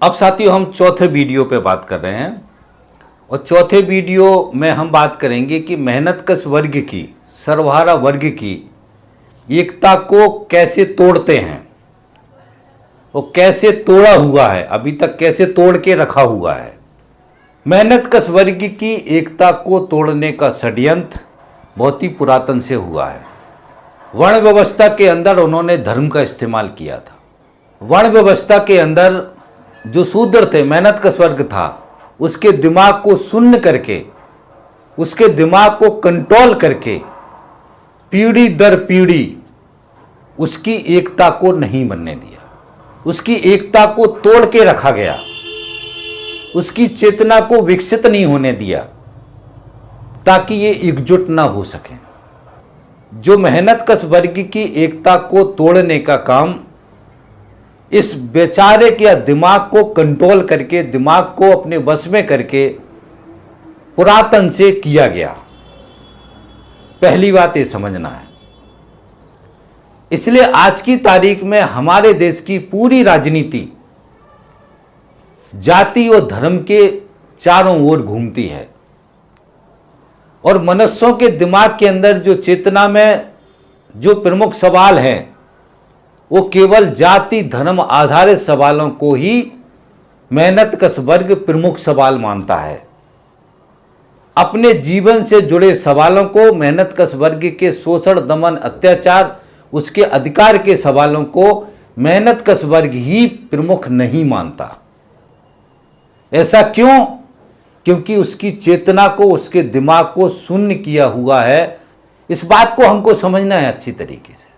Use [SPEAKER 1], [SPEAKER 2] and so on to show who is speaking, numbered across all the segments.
[SPEAKER 1] अब साथियों हम चौथे वीडियो पे बात कर रहे हैं और चौथे वीडियो में हम बात करेंगे कि मेहनतकश वर्ग की, सर्वहारा वर्ग की एकता को कैसे तोड़ते हैं और कैसे तोड़ा हुआ है, अभी तक कैसे तोड़ के रखा हुआ है। मेहनतकश वर्ग की एकता को तोड़ने का षड्यंत्र बहुत ही पुरातन से हुआ है। वर्ण व्यवस्था के अंदर उन्होंने धर्म का इस्तेमाल किया था। वर्ण व्यवस्था के अंदर जो शूद्र थे, मेहनतकश वर्ग था, उसके दिमाग को शून्य करके, उसके दिमाग को कंट्रोल करके पीढ़ी दर पीढ़ी उसकी एकता को नहीं बनने दिया, उसकी एकता को तोड़ के रखा गया, उसकी चेतना को विकसित नहीं होने दिया ताकि ये एकजुट ना हो सके। जो मेहनतकश वर्ग की एकता को तोड़ने का काम इस बेचारे के दिमाग को कंट्रोल करके, दिमाग को अपने वश में करके पुरातन से किया गया। पहली बात ये समझना है। इसलिए आज की तारीख में हमारे देश की पूरी राजनीति जाति और धर्म के चारों ओर घूमती है और मनुष्यों के दिमाग के अंदर जो चेतना में जो प्रमुख सवाल हैं वो केवल जाति धर्म आधारित सवालों को ही मेहनतकश वर्ग प्रमुख सवाल मानता है। अपने जीवन से जुड़े सवालों को, मेहनतकश वर्ग के शोषण दमन अत्याचार, उसके अधिकार के सवालों को मेहनतकश वर्ग ही प्रमुख नहीं मानता। ऐसा क्यों? क्योंकि उसकी चेतना को, उसके दिमाग को शून्य किया हुआ है। इस बात को हमको समझना है अच्छी तरीके से।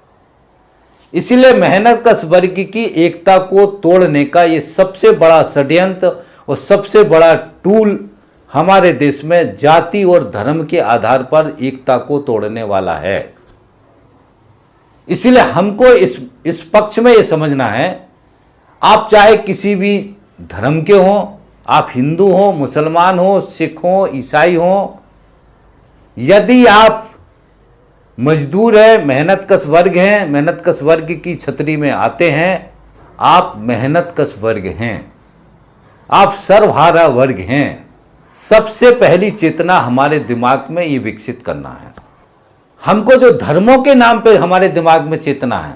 [SPEAKER 1] इसलिए मेहनतकश वर्ग की एकता को तोड़ने का ये सबसे बड़ा षड्यंत्र और सबसे बड़ा टूल हमारे देश में जाति और धर्म के आधार पर एकता को तोड़ने वाला है। इसलिए हमको इस पक्ष में ये समझना है, आप चाहे किसी भी धर्म के हों, आप हिंदू हो, मुसलमान हो, सिख हो, ईसाई हो, यदि आप मजदूर है, मेहनतकश वर्ग हैं, मेहनतकश वर्ग की छतरी में आते हैं, आप मेहनतकश वर्ग हैं, आप सर्वहारा वर्ग हैं। सबसे पहली चेतना हमारे दिमाग में ये विकसित करना है। हमको जो धर्मों के नाम पे हमारे दिमाग में चेतना है,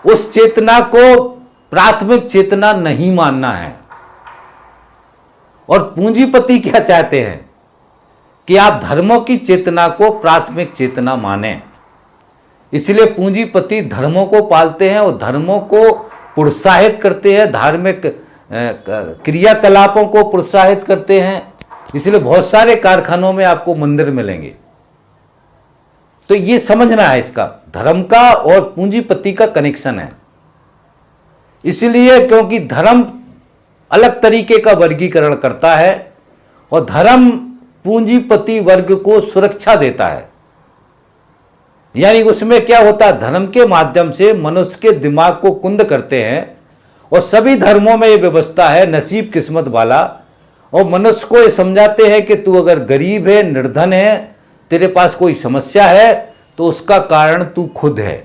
[SPEAKER 1] उस चेतना को प्राथमिक चेतना नहीं मानना है। और पूंजीपति क्या चाहते हैं कि आप धर्मों की चेतना को प्राथमिक चेतना माने। इसलिए पूंजीपति धर्मों को पालते हैं और धर्मों को प्रोत्साहित करते हैं, धार्मिक क्रियाकलापों को प्रोत्साहित करते हैं। इसलिए बहुत सारे कारखानों में आपको मंदिर मिलेंगे। तो ये समझना है, इसका धर्म का और पूंजीपति का कनेक्शन है। इसलिए क्योंकि धर्म अलग तरीके का वर्गीकरण करता है और धर्म पूंजीपति वर्ग को सुरक्षा देता है। यानी उसमें क्या होता है, धर्म के माध्यम से मनुष्य के दिमाग को कुंद करते हैं और सभी धर्मों में यह व्यवस्था है नसीब किस्मत वाला, और मनुष्य को ये समझाते हैं कि तू अगर गरीब है, निर्धन है, तेरे पास कोई समस्या है, तो उसका कारण तू खुद है,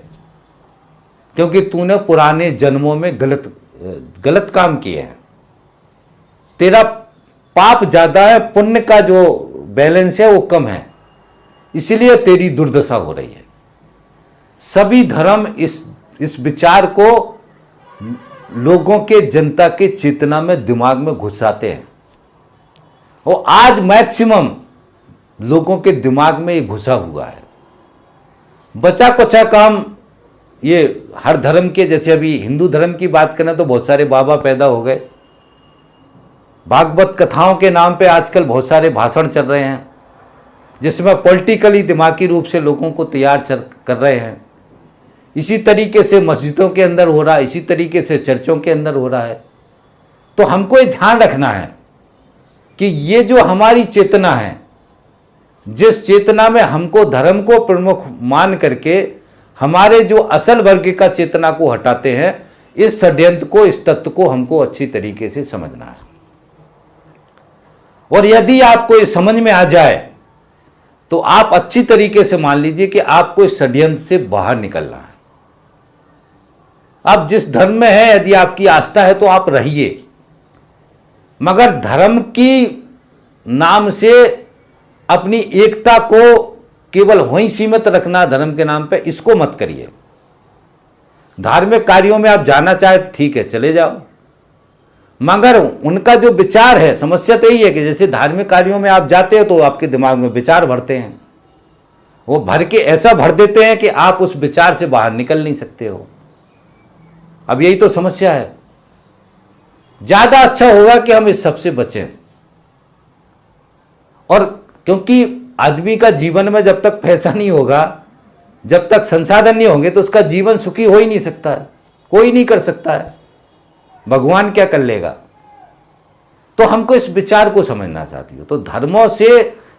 [SPEAKER 1] क्योंकि तूने पुराने जन्मों में गलत काम किए हैं। तेरा पाप ज्यादा है, पुण्य का जो बैलेंस है वो कम है, इसलिए तेरी दुर्दशा हो रही है। सभी धर्म इस विचार को लोगों के, जनता के चेतना में, दिमाग में घुसाते हैं और आज मैक्सिमम लोगों के दिमाग में ये घुसा हुआ है। बचा कुचा काम ये हर धर्म के, जैसे अभी हिंदू धर्म की बात करें तो बहुत सारे बाबा पैदा हो गए। भागवत कथाओं के नाम पे आजकल बहुत सारे भाषण चल रहे हैं जिसमें पॉलिटिकली दिमागी रूप से लोगों को तैयार कर रहे हैं। इसी तरीके से मस्जिदों के अंदर हो रहा है, इसी तरीके से चर्चों के अंदर हो रहा है। तो हमको ये ध्यान रखना है कि ये जो हमारी चेतना है, जिस चेतना में हमको धर्म को प्रमुख मान करके हमारे जो असल वर्ग का चेतना को हटाते हैं, इस षड्यंत्र को, इस तत्व को हमको अच्छी तरीके से समझना है। और यदि आपको ये समझ में आ जाए तो आप अच्छी तरीके से मान लीजिए कि आपको इस षड्यंत्र से बाहर निकलना है। आप जिस धर्म में हैं, यदि आपकी आस्था है तो आप रहिए, मगर धर्म की नाम से अपनी एकता को केवल वहीं सीमित रखना धर्म के नाम पे, इसको मत करिए। धार्मिक कार्यों में आप जाना चाहे तो ठीक है, चले जाओ, मगर उनका जो विचार है, समस्या तो यही है कि जैसे धार्मिक कार्यों में आप जाते हो तो आपके दिमाग में विचार भरते हैं, वो भर के ऐसा भर देते हैं कि आप उस विचार से बाहर निकल नहीं सकते हो। अब यही तो समस्या है। ज्यादा अच्छा होगा कि हम इस सब से बचें, और क्योंकि आदमी का जीवन में जब तक पैसा नहीं होगा, जब तक संसाधन नहीं होंगे, तो उसका जीवन सुखी हो ही नहीं सकता है, कोई नहीं कर सकता है, भगवान क्या कर लेगा। तो हमको इस विचार को समझना चाहती हो, तो धर्मों से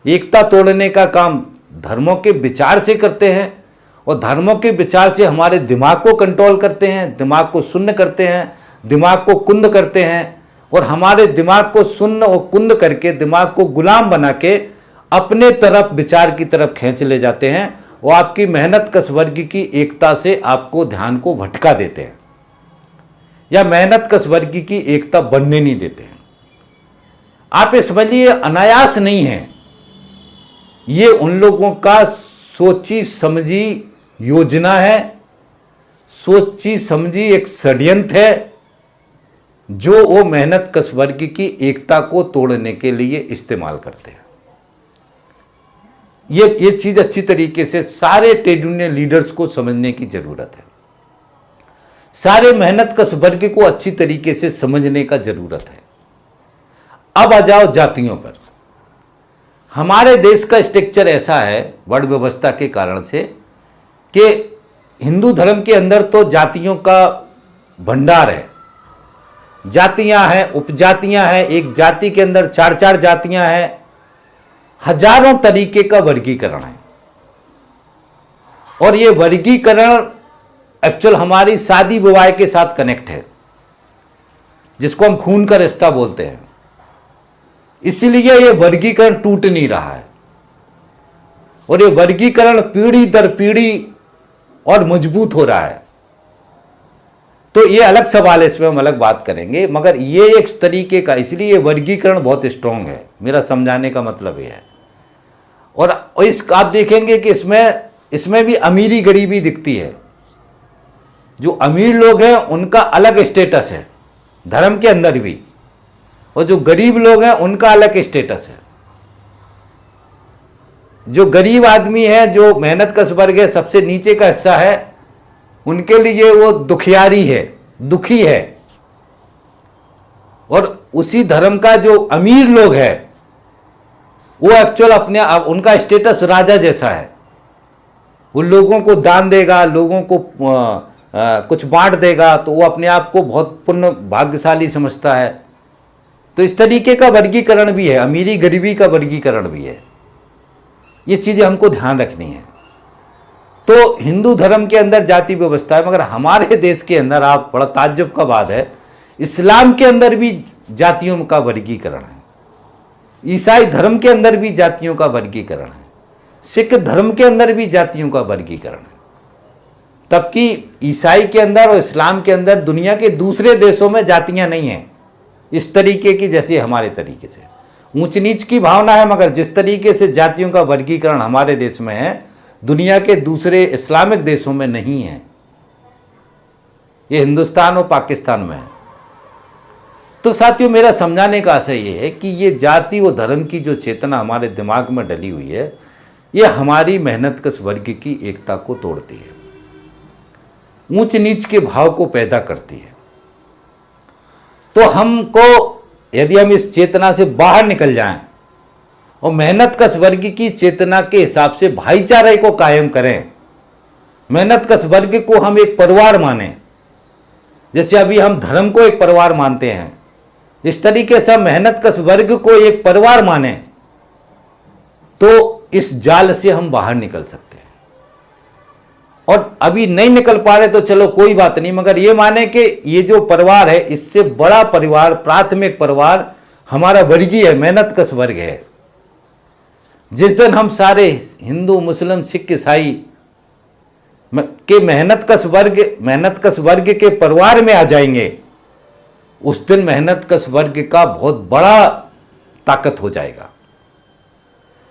[SPEAKER 1] एकता तोड़ने का काम धर्मों के विचार से करते हैं, और धर्मों के विचार से हमारे दिमाग को कंट्रोल करते हैं, दिमाग को शून्य करते हैं, दिमाग को कुंद करते हैं, और हमारे दिमाग को शून्य और कुंद करके दिमाग को गुलाम बना के अपने तरफ विचार की तरफ खींच ले जाते हैं, और आपकी मेहनत कश वर्ग की एकता से आपको ध्यान को भटका देते हैं, या मेहनत कश वर्ग की एकता बनने नहीं देते हैं। आप ये समझिए, अनायास नहीं है, ये उन लोगों का सोची समझी योजना है, सोची समझी एक षड्यंत्र है, जो वो मेहनत कश वर्ग की एकता को तोड़ने के लिए इस्तेमाल करते हैं। ये चीज अच्छी तरीके से सारे ट्रेड यूनियन लीडर्स को समझने की जरूरत है, सारे मेहनत कश वर्ग को अच्छी तरीके से समझने का जरूरत है। अब आ जाओ जातियों पर। हमारे देश का स्ट्रक्चर ऐसा है वर्ण व्यवस्था के कारण से कि हिंदू धर्म के अंदर तो जातियों का भंडार है, जातियां हैं, उपजातियां हैं, एक जाति के अंदर 4-4 जातियां हैं, हजारों तरीके का वर्गीकरण है। और ये वर्गीकरण एक्चुअल हमारी शादी विवाह के साथ कनेक्ट है, जिसको हम खून का रिश्ता बोलते हैं। इसीलिए ये वर्गीकरण टूट नहीं रहा है, और ये वर्गीकरण पीढ़ी दर पीढ़ी और मजबूत हो रहा है। तो ये अलग सवाल है, इसमें हम अलग बात करेंगे, मगर ये एक तरीके का, इसलिए ये वर्गीकरण बहुत स्ट्रांग है, मेरा समझाने का मतलब ये है। और इस आप देखेंगे कि इसमें भी अमीरी गरीबी दिखती है। जो अमीर लोग हैं उनका अलग स्टेटस है धर्म के अंदर भी, और जो गरीब लोग हैं उनका अलग स्टेटस है। जो गरीब आदमी है, जो मेहनत कश वर्ग है, सबसे नीचे का हिस्सा है, उनके लिए वो दुखियारी है, दुखी है। और उसी धर्म का जो अमीर लोग है, वो एक्चुअल अपने उनका स्टेटस राजा जैसा है। वो लोगों को दान देगा, लोगों को कुछ बांट देगा, तो वो अपने आप को बहुत पुण्य भाग्यशाली समझता है। तो इस तरीके का वर्गीकरण भी है, अमीरी गरीबी का वर्गीकरण भी है। ये चीजें हमको ध्यान रखनी है। तो हिंदू धर्म के अंदर जाति व्यवस्था है, मगर हमारे देश के अंदर, आप बड़ा ताज्जुब का बात है, इस्लाम के अंदर भी जातियों का वर्गीकरण है, ईसाई धर्म के अंदर भी जातियों का वर्गीकरण है, सिख धर्म के अंदर भी जातियों का वर्गीकरण है। तबकि ईसाई के अंदर और इस्लाम के अंदर दुनिया के दूसरे देशों में जातियां नहीं हैं इस तरीके की, जैसे हमारे तरीके से ऊंच नीच की भावना है, मगर जिस तरीके से जातियों का वर्गीकरण हमारे देश में है, दुनिया के दूसरे इस्लामिक देशों में नहीं है। ये हिंदुस्तान और पाकिस्तान में है। तो साथियों, मेरा समझाने का आशय ये है कि ये जाति और धर्म की जो चेतना हमारे दिमाग में डली हुई है, ये हमारी मेहनत कश वर्ग की एकता को तोड़ती है, ऊंच नीच के भाव को पैदा करती है। तो हमको, यदि हम इस चेतना से बाहर निकल जाएं और मेहनत कश वर्ग की चेतना के हिसाब से भाईचारे को कायम करें, मेहनत कश वर्ग को हम एक परिवार माने, जैसे अभी हम धर्म को एक परिवार मानते हैं, इस तरीके से हम मेहनत कश वर्ग को एक परिवार माने, तो इस जाल से हम बाहर निकल सकते हैं। और अभी नहीं निकल पा रहे तो चलो कोई बात नहीं, मगर ये माने कि ये जो परिवार है, इससे बड़ा परिवार, प्राथमिक परिवार हमारा वर्गीय है, मेहनत कश वर्ग है। जिस दिन हम सारे हिंदू, मुस्लिम, सिख, ईसाई के मेहनत कश वर्ग के परिवार में आ जाएंगे, उस दिन मेहनत कश वर्ग का बहुत बड़ा ताकत हो जाएगा।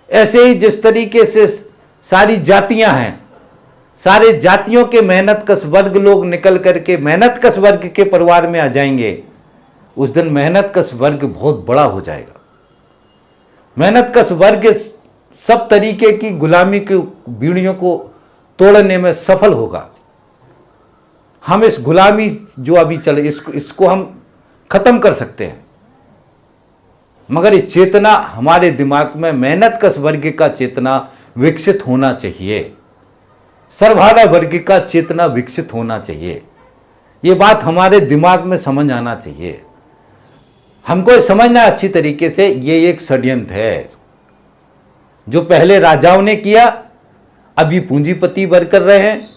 [SPEAKER 1] ऐसे ही जिस तरीके से सारी जातियां हैं, सारे जातियों के मेहनत कश वर्ग लोग निकल करके मेहनत कश वर्ग के परिवार में आ जाएंगे, उस दिन मेहनत कश वर्ग बहुत बड़ा हो जाएगा। मेहनत कश वर्ग सब तरीके की गुलामी की बीड़ियों को तोड़ने में सफल होगा। हम इस गुलामी जो अभी चले इसको हम खत्म कर सकते हैं, मगर ये चेतना हमारे दिमाग में मेहनत कश वर्ग का चेतना विकसित होना चाहिए, सर्वहारा वर्ग का चेतना विकसित होना चाहिए। ये बात हमारे दिमाग में समझ आना चाहिए। हमको समझना अच्छी तरीके से, ये एक षड्यंत्र है जो पहले राजाओं ने किया, अभी पूंजीपति वर्ग कर रहे हैं।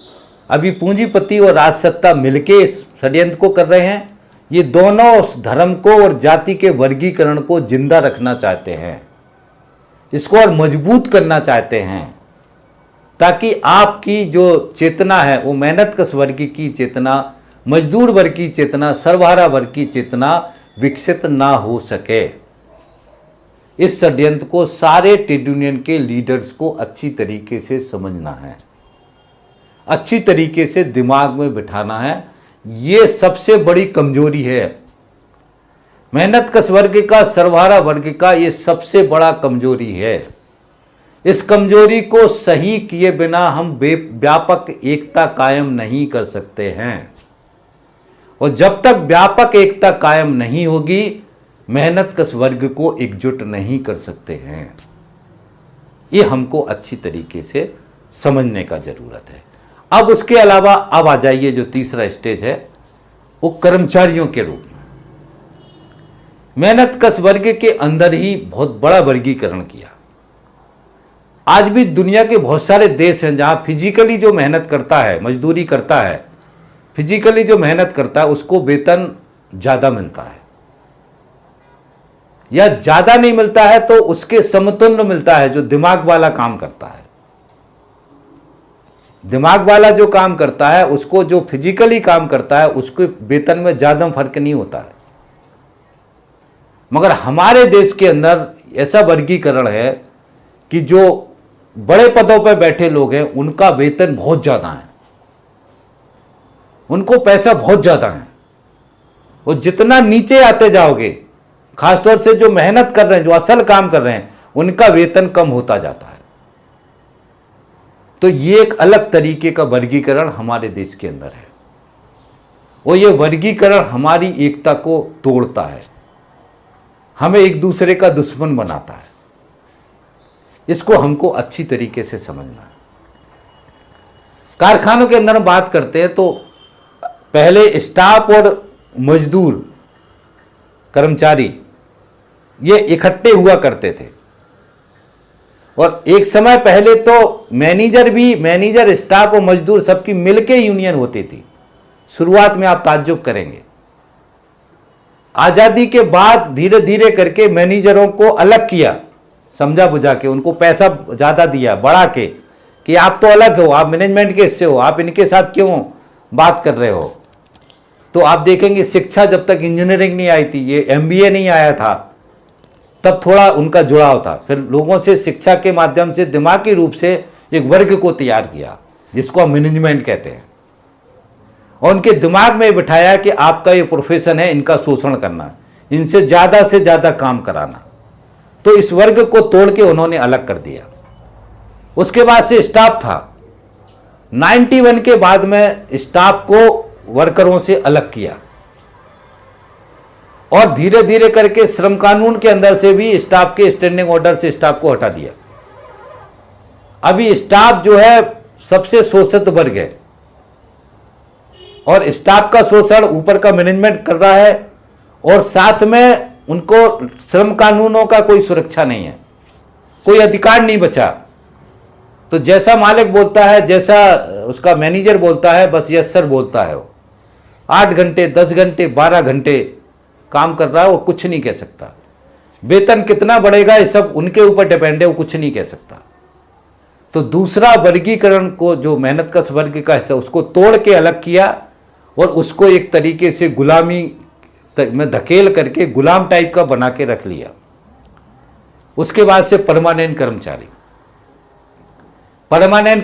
[SPEAKER 1] अभी पूंजीपति और राजसत्ता मिलके इस षड्यंत्र को कर रहे हैं। ये दोनों उस धर्म को और जाति के वर्गीकरण को जिंदा रखना चाहते हैं, इसको और मजबूत करना चाहते हैं, ताकि आपकी जो चेतना है वो मेहनत कश वर्ग की चेतना, मजदूर वर्ग की चेतना, सर्वहारा वर्ग की चेतना विकसित ना हो सके। इस षड्यंत्र को सारे ट्रेड यूनियन के लीडर्स को अच्छी तरीके से समझना है, अच्छी तरीके से दिमाग में बिठाना है। ये सबसे बड़ी कमजोरी है मेहनत कश वर्ग का, सर्वहारा वर्ग का, ये सबसे बड़ा कमजोरी है। इस कमजोरी को सही किए बिना हम व्यापक एकता कायम नहीं कर सकते हैं, और जब तक व्यापक एकता कायम नहीं होगी मेहनत कश वर्ग को एकजुट नहीं कर सकते हैं। ये हमको अच्छी तरीके से समझने का जरूरत है। अब उसके अलावा अब आ जाइए, जो तीसरा स्टेज है वो कर्मचारियों के रूप में। मेहनत कश वर्ग के अंदर ही बहुत बड़ा वर्गीकरण किया। आज भी दुनिया के बहुत सारे देश हैं जहां फिजिकली जो मेहनत करता है, मजदूरी करता है, फिजिकली जो मेहनत करता है उसको वेतन ज्यादा मिलता है, या ज्यादा नहीं मिलता है तो उसके समतुल्य मिलता है जो दिमाग वाला काम करता है। दिमाग वाला जो काम करता है उसको, जो फिजिकली काम करता है उसके वेतन में ज्यादा फर्क नहीं होता है। मगर हमारे देश के अंदर ऐसा वर्गीकरण है कि जो बड़े पदों पर बैठे लोग हैं उनका वेतन बहुत ज्यादा है, उनको पैसा बहुत ज्यादा है, और जितना नीचे आते जाओगे, खासतौर से जो मेहनत कर रहे हैं, जो असल काम कर रहे हैं, उनका वेतन कम होता जाता है। तो ये एक अलग तरीके का वर्गीकरण हमारे देश के अंदर है, और ये वर्गीकरण हमारी एकता को तोड़ता है, हमें एक दूसरे का दुश्मन बनाता है। इसको हमको अच्छी तरीके से समझना है। कारखानों के अंदर हम बात करते हैं तो पहले स्टाफ और मजदूर, कर्मचारी ये इकट्ठे हुआ करते थे, और एक समय पहले तो मैनेजर, स्टाफ और मजदूर सबकी मिलके यूनियन होती थी। शुरुआत में आप ताज्जुब करेंगे। आजादी के बाद धीरे धीरे करके मैनेजरों को अलग किया, समझा बुझा के, उनको पैसा ज्यादा दिया, बढ़ा के, कि आप तो अलग हो, आप मैनेजमेंट के हिस्से हो, आप इनके साथ क्यों बात कर रहे हो। तो आप देखेंगे शिक्षा, जब तक इंजीनियरिंग नहीं आई थी, ये MBA नहीं आया था, तब थोड़ा उनका जुड़ाव था। फिर लोगों से शिक्षा के माध्यम से दिमागी रूप से एक वर्ग को तैयार किया जिसको हम मैनेजमेंट कहते हैं, और उनके दिमाग में बिठाया कि आपका ये प्रोफेशन है, इनका शोषण करना, इनसे ज्यादा से ज्यादा काम कराना। तो इस वर्ग को तोड़ के उन्होंने अलग कर दिया। उसके बाद से स्टाफ था। 91 के बाद में स्टाफ को वर्करों से अलग किया, और धीरे धीरे करके श्रम कानून के अंदर से भी स्टाफ के स्टैंडिंग ऑर्डर से स्टाफ को हटा दिया। अभी स्टाफ जो है सबसे शोषित वर्ग है, और स्टाफ का शोषण ऊपर का मैनेजमेंट कर रहा है, और साथ में उनको श्रम कानूनों का कोई सुरक्षा नहीं है, कोई अधिकार नहीं बचा। तो जैसा मालिक बोलता है, जैसा उसका मैनेजर बोलता है, बस यस सर बोलता है। वो 8 घंटे, 10 घंटे, 12 घंटे काम कर रहा है, वो कुछ नहीं कह सकता। वेतन कितना बढ़ेगा ये सब उनके ऊपर डिपेंड है, वो कुछ नहीं कह सकता। तो दूसरा वर्गीकरण को, जो मेहनतकश वर्ग का हिस्सा, उसको तोड़ के अलग किया और उसको एक तरीके से गुलामी में धकेल करके गुलाम टाइप का बना के रख लिया। उसके बाद से परमानेंट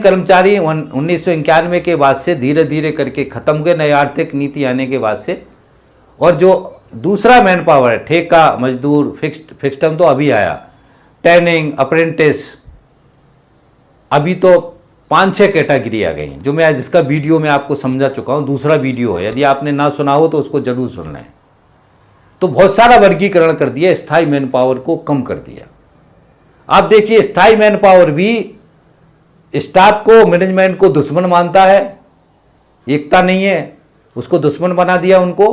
[SPEAKER 1] कर्मचारी 1991 के बाद से धीरे धीरे करके खत्म हुए, नई आर्थिक नीति आने के बाद से। और जो दूसरा मैन पावर है, ठेका मजदूर, फिक्स्ड टर्म तो अभी आया, ट्रेनिंग, अप्रेंटिस, अभी तो 5-6 कैटेगरी आ गई, जो मैं जिसका वीडियो में आपको समझा चुका हूं। दूसरा वीडियो है, यदि आपने ना सुना हो तो उसको जरूर सुनना है। तो बहुत सारा वर्गीकरण कर दिया, स्थायी मैन पावर को कम कर दिया। आप देखिए, स्थायी मैन पावर भी स्टाफ को, मैनेजमेंट को दुश्मन मानता है, एकता नहीं है, उसको दुश्मन बना दिया उनको।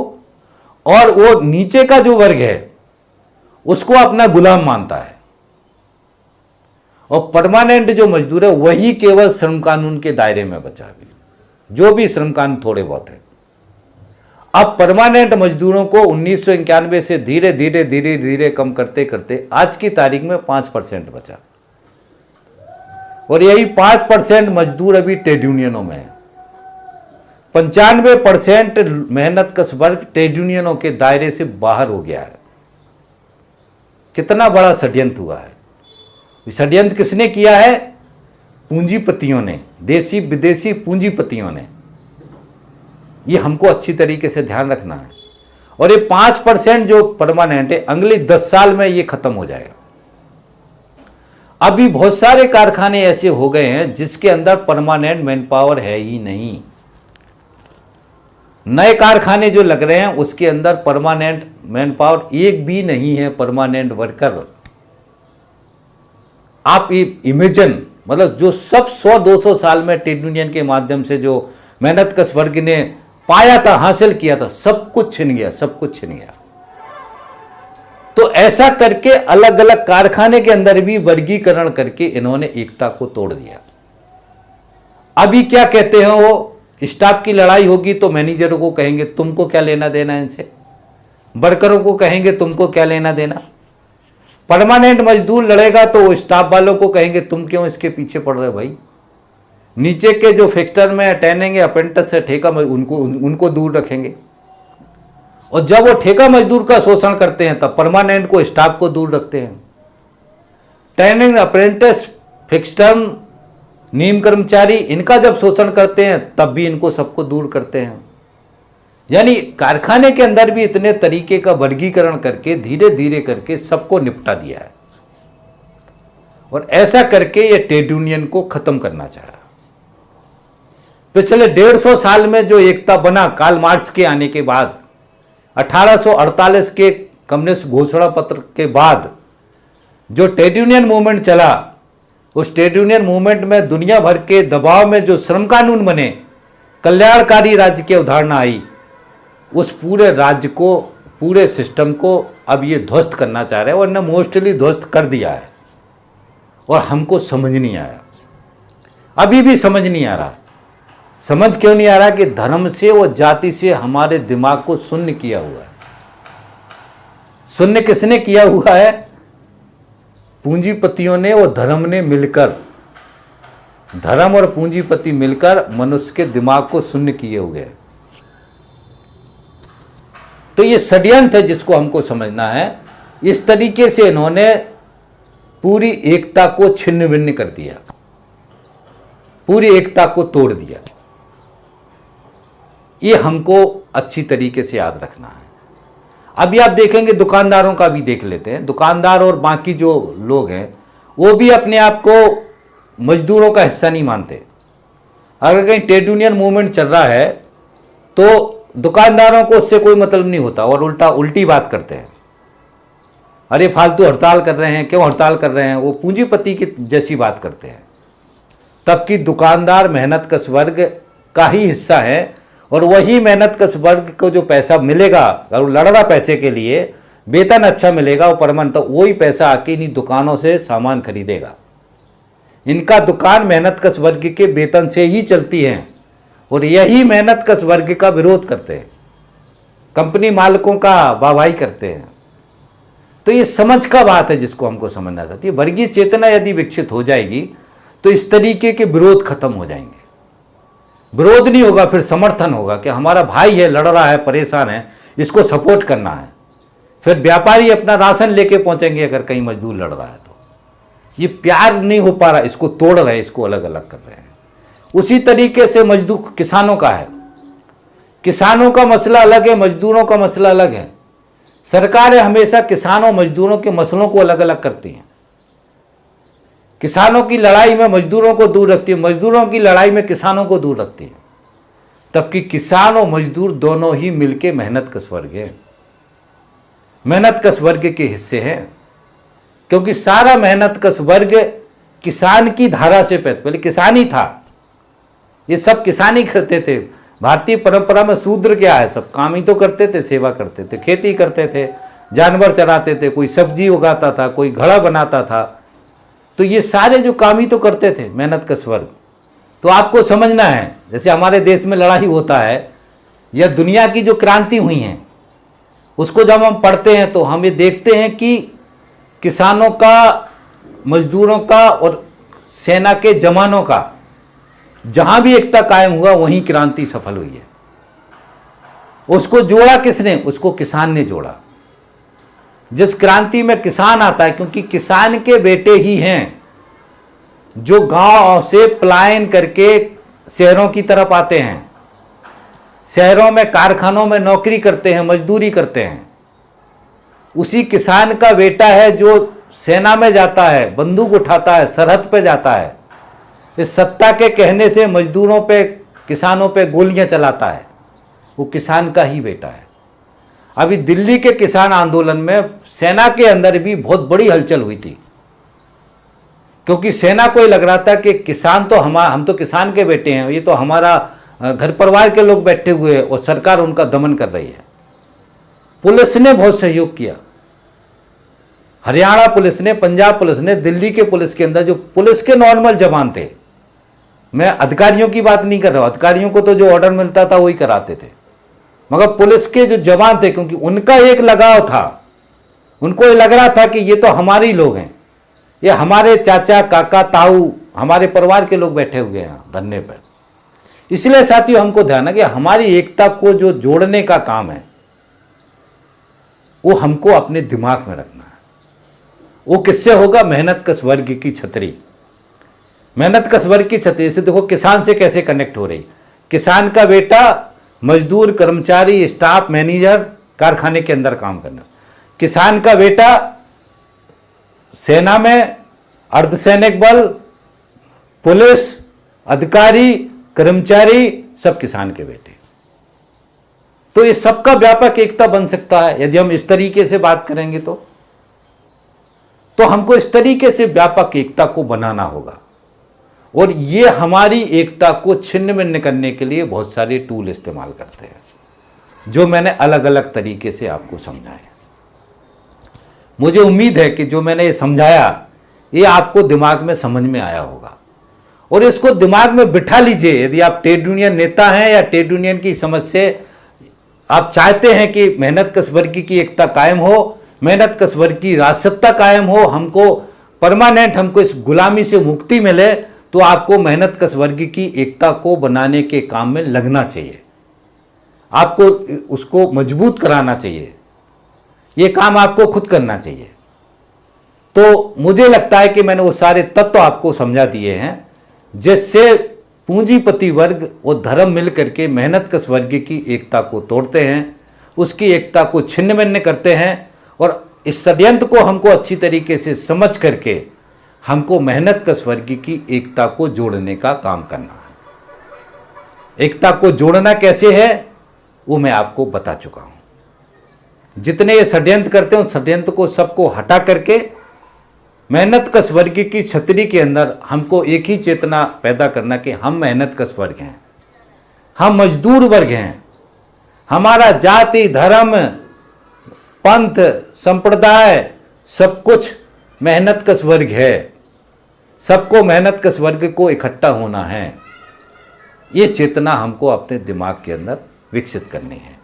[SPEAKER 1] और वो नीचे का जो वर्ग है उसको अपना गुलाम मानता है। और परमानेंट जो मजदूर है वही केवल श्रम कानून के दायरे में बचा भी, जो भी श्रम कानून थोड़े बहुत है। अब परमानेंट मजदूरों को 1991 से धीरे धीरे कम करते करते आज की तारीख में 5% बचा। और यही 5% मजदूर अभी ट्रेड यूनियनों में है। 95% मेहनतकश वर्ग ट्रेड यूनियनों के दायरे से बाहर हो गया है। कितना बड़ा षड्यंत्र हुआ है। षड्यंत्र किसने किया है? पूंजीपतियों ने, देसी विदेशी पूंजीपतियों ने। ये हमको अच्छी तरीके से ध्यान रखना है। और ये 5% जो परमानेंट है, अगले 10 साल में ये खत्म हो जाएगा। अभी बहुत सारे कारखाने ऐसे हो गए हैं जिसके अंदर परमानेंट मैन पावर है ही नहीं। नए कारखाने जो लग रहे हैं उसके अंदर परमानेंट मैन पावर एक भी नहीं है, परमानेंट वर्कर। आप इमेजिन, मतलब जो सब 100-200 साल में ट्रेड यूनियन के माध्यम से जो मेहनतकश वर्ग ने पाया था, हासिल किया था, सब कुछ छिन गया, सब कुछ छिन गया। तो ऐसा करके अलग अलग कारखाने के अंदर भी वर्गीकरण करके इन्होंने एकता को तोड़ दिया। अभी क्या कहते हैं वो, स्टाफ की लड़ाई होगी तो मैनेजरों को कहेंगे तुमको क्या लेना देना इनसे, वर्करों को कहेंगे तुमको क्या लेना देना। परमानेंट मजदूर लड़ेगा तो वो स्टाफ वालों को कहेंगे तुम क्यों इसके पीछे पड़ रहे हो भाई। नीचे के जो फिक्स्चर में ट्रेनिंग, अप्रेंटिस है, ठेका, उनको दूर रखेंगे। और जब वो ठेका मजदूर का शोषण करते हैं तब परमानेंट को, स्टाफ को दूर रखते हैं। ट्रेनिंग, अप्रेंटिस, फिक्स्ड, नियम कर्मचारी, इनका जब शोषण करते हैं तब भी इनको सबको दूर करते हैं। यानी कारखाने के अंदर भी इतने तरीके का वर्गीकरण करके धीरे धीरे करके सबको निपटा दिया है। और ऐसा करके ये ट्रेड यूनियन को खत्म करना चाहा। पिछले 150 साल में जो एकता बना कार्ल मार्क्स के आने के बाद, 1848 के कम्युनिस्ट घोषणा पत्र के बाद जो ट्रेड यूनियन मूवमेंट चला, उस ट्रेड यूनियन मूवमेंट में दुनिया भर के दबाव में जो श्रम कानून बने, कल्याणकारी राज्य की अवधारणा आई, उस पूरे राज्य को, पूरे सिस्टम को अब ये ध्वस्त करना चाह रहे हैं। और इन्होंने मोस्टली ध्वस्त कर दिया है। और हमको समझ नहीं आया, अभी भी समझ नहीं आ रहा। समझ क्यों नहीं आ रहा? कि धर्म से और जाति से हमारे दिमाग को शून्य किया हुआ है। शून्य किसने किया हुआ है? पूंजीपतियों ने और धर्म ने मिलकर, धर्म और पूंजीपति मिलकर मनुष्य के दिमाग को शून्य किए हुए हैं। तो ये षड्यंत्र है जिसको हमको समझना है। इस तरीके से इन्होंने पूरी एकता को छिन्न भिन्न कर दिया, पूरी एकता को तोड़ दिया। ये हमको अच्छी तरीके से याद रखना है। अभी आप देखेंगे, दुकानदारों का भी देख लेते हैं। दुकानदार और बाकी जो लोग हैं वो भी अपने आप को मजदूरों का हिस्सा नहीं मानते। अगर कहीं ट्रेड यूनियन मूवमेंट चल रहा है तो दुकानदारों को उससे कोई मतलब नहीं होता और उल्टी बात करते हैं। अरे फालतू हड़ताल कर रहे हैं, क्यों हड़ताल कर रहे हैं, वो पूंजीपति की जैसी बात करते हैं। तबकि दुकानदार मेहनतकश वर्ग का ही हिस्सा है। और वही मेहनतकश वर्ग को जो पैसा मिलेगा, अगर वो लड़ रहा पैसे के लिए, वेतन अच्छा मिलेगा, वो परमानेंट, तो वही पैसा आके इन्हीं दुकानों से सामान खरीदेगा। इनका दुकान मेहनतकश वर्ग के वेतन से ही चलती है। और यही मेहनतकश वर्ग का विरोध करते हैं, कंपनी मालिकों का वाहवाही करते हैं। तो ये समझ का बात है जिसको हमको समझना चाहती है। वर्गीय चेतना यदि विकसित हो जाएगी तो इस तरीके के विरोध खत्म हो जाएंगे। विरोध नहीं होगा, फिर समर्थन होगा कि हमारा भाई है, लड़ रहा है, परेशान है, इसको सपोर्ट करना है। फिर व्यापारी अपना राशन लेके पहुंचेंगे अगर कहीं मजदूर लड़ रहा है तो। ये प्यार नहीं हो पा रहा, इसको तोड़ रहे हैं, इसको अलग अलग कर रहे हैं। उसी तरीके से मजदूर किसानों का है, किसानों का मसला अलग है, मजदूरों का मसला अलग है। सरकारें हमेशा किसानों मजदूरों के मसलों को अलग अलग करती हैं। किसानों की लड़ाई में मजदूरों को दूर रखती है, मजदूरों की लड़ाई में किसानों को दूर रखती है। तबकि किसान और मजदूर दोनों ही मिलके मेहनत कश वर्ग है, मेहनत कश वर्ग के हिस्से हैं। क्योंकि सारा मेहनत कश वर्ग किसान की धारा से पहले किसान ही था, ये सब किसान ही करते थे। भारतीय परंपरा में शूद्र क्या है, सब काम ही तो करते थे, सेवा करते थे, खेती करते थे, जानवर चराते थे, कोई सब्जी उगाता था, कोई घड़ा बनाता था। तो ये सारे जो काम ही तो करते थे मेहनत कश वर्ग। तो आपको समझना है, जैसे हमारे देश में लड़ाई होता है या दुनिया की जो क्रांति हुई हैं उसको जब हम पढ़ते हैं तो हम ये देखते हैं कि किसानों का, मजदूरों का और सेना के जवानों का जहां भी एकता कायम हुआ वहीं क्रांति सफल हुई है। उसको जोड़ा किसने? उसको किसान ने जोड़ा। जिस क्रांति में किसान आता है, क्योंकि किसान के बेटे ही हैं जो गांव से पलायन करके शहरों की तरफ आते हैं, शहरों में कारखानों में नौकरी करते हैं, मजदूरी करते हैं। उसी किसान का बेटा है जो सेना में जाता है, बंदूक उठाता है, सरहद पे जाता है, इस सत्ता के कहने से मजदूरों पे, किसानों पे गोलियां चलाता है, वो किसान का ही बेटा है। अभी दिल्ली के किसान आंदोलन में सेना के अंदर भी बहुत बड़ी हलचल हुई थी, क्योंकि सेना को ये लग रहा था कि किसान तो हम तो किसान के बेटे हैं, ये तो हमारा घर परिवार के लोग बैठे हुए हैं और सरकार उनका दमन कर रही है। पुलिस ने बहुत सहयोग किया, हरियाणा पुलिस ने, पंजाब पुलिस ने, दिल्ली के पुलिस के अंदर जो पुलिस के नॉर्मल जवान थे, मैं अधिकारियों की बात नहीं कर रहा हूं, अधिकारियों को तो जो ऑर्डर मिलता था वही कराते थे, मगर पुलिस के जो जवान थे, क्योंकि उनका एक लगाव था, उनको ये लग रहा था कि ये तो हमारे ही लोग हैं, ये हमारे चाचा, काका, ताऊ, हमारे परिवार के लोग बैठे हुए हैं धरने पर। इसलिए साथियों हमको ध्यान है कि हमारी एकता को जो जोड़ने का काम है वो हमको अपने दिमाग में रखना है। वो किससे होगा? मेहनत कश वर्ग की छतरी। मेहनत कश वर्ग की छतरी से देखो किसान से कैसे कनेक्ट हो रही। किसान का बेटा मजदूर, कर्मचारी, स्टाफ, मैनेजर, कारखाने के अंदर काम करना। किसान का बेटा सेना में, अर्धसैनिक बल, पुलिस, अधिकारी, कर्मचारी, सब किसान के बेटे। तो ये सबका व्यापक एकता बन सकता है यदि हम इस तरीके से बात करेंगे। तो हमको इस तरीके से व्यापक एकता को बनाना होगा, और ये हमारी एकता को छिन्न भिन्न करने के लिए बहुत सारे टूल इस्तेमाल करते हैं, जो मैंने अलग अलग तरीके से आपको समझाया। मुझे उम्मीद है कि जो मैंने ये समझाया ये आपको दिमाग में समझ में आया होगा, और इसको दिमाग में बिठा लीजिए। यदि आप ट्रेड यूनियन नेता हैं या ट्रेड यूनियन की समझ से आप चाहते हैं कि मेहनत कश वर्ग की एकता कायम हो, मेहनत कश वर्ग की राजसत्ता कायम हो, हमको परमानेंट, हमको इस गुलामी से मुक्ति मिले, तो आपको मेहनत कश वर्ग की एकता को बनाने के काम में लगना चाहिए, आपको उसको मजबूत कराना चाहिए, ये काम आपको खुद करना चाहिए। तो मुझे लगता है कि मैंने वो सारे तत्व आपको समझा दिए हैं जिससे पूंजीपति वर्ग और धर्म मिलकर के मेहनत कश वर्ग की एकता को तोड़ते हैं, उसकी एकता को छिन्न भिन्न करते हैं, और इस षड्यंत्र को हमको अच्छी तरीके से समझ करके हमको मेहनत कश वर्ग की एकता को जोड़ने का काम करना है। एकता को जोड़ना कैसे है वो मैं आपको बता चुका हूं। जितने ये षड्यंत्र करते हैं उन षड्यंत्र को सबको हटा करके मेहनत कश वर्ग की छतरी के अंदर हमको एक ही चेतना पैदा करना कि हम मेहनत कश वर्ग हैं, हम मजदूर वर्ग हैं, हमारा जाति, धर्म, पंथ, संप्रदाय सब कुछ मेहनत कश वर्ग है, सबको मेहनत कश वर्ग को इकट्ठा होना है। ये चेतना हमको अपने दिमाग के अंदर विकसित करनी है।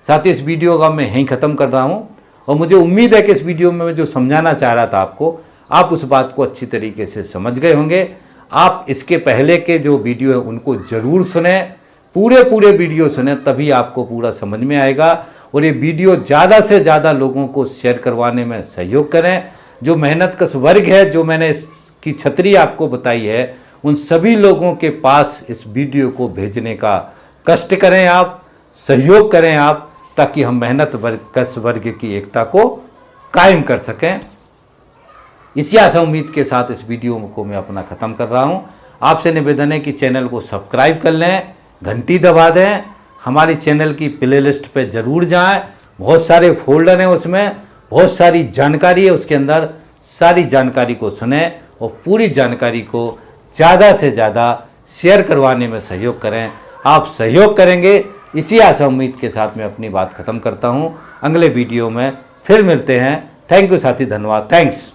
[SPEAKER 1] साथ ही इस वीडियो का मैं यहीं ख़त्म कर रहा हूँ, और मुझे उम्मीद है कि इस वीडियो में मैं जो समझाना चाह रहा था आपको, आप उस बात को अच्छी तरीके से समझ गए होंगे। आप इसके पहले के जो वीडियो है उनको ज़रूर सुने, पूरे वीडियो सुने, तभी आपको पूरा समझ में आएगा। और ये वीडियो ज़्यादा से ज़्यादा लोगों को शेयर करवाने में सहयोग करें। जो मेहनतकश वर्ग है, जो मैंने इसकी छतरी आपको बताई है, उन सभी लोगों के पास इस वीडियो को भेजने का कष्ट करें आप, सहयोग करें आप, ताकि हम मेहनतकश वर्ग की एकता को कायम कर सकें। इसी आशा उम्मीद के साथ इस वीडियो को मैं अपना ख़त्म कर रहा हूँ। आपसे निवेदन है कि चैनल को सब्सक्राइब कर लें, घंटी दबा दें, हमारी चैनल की प्लेलिस्ट पे ज़रूर जाएं। बहुत सारे फोल्डर हैं, उसमें बहुत सारी जानकारी है, उसके अंदर सारी जानकारी को सुनें और पूरी जानकारी को ज़्यादा से ज़्यादा शेयर करवाने में सहयोग करें। आप सहयोग करेंगे, इसी आशा उम्मीद के साथ मैं अपनी बात ख़त्म करता हूँ। अगले वीडियो में फिर मिलते हैं। थैंक यू साथी, धन्यवाद, थैंक्स।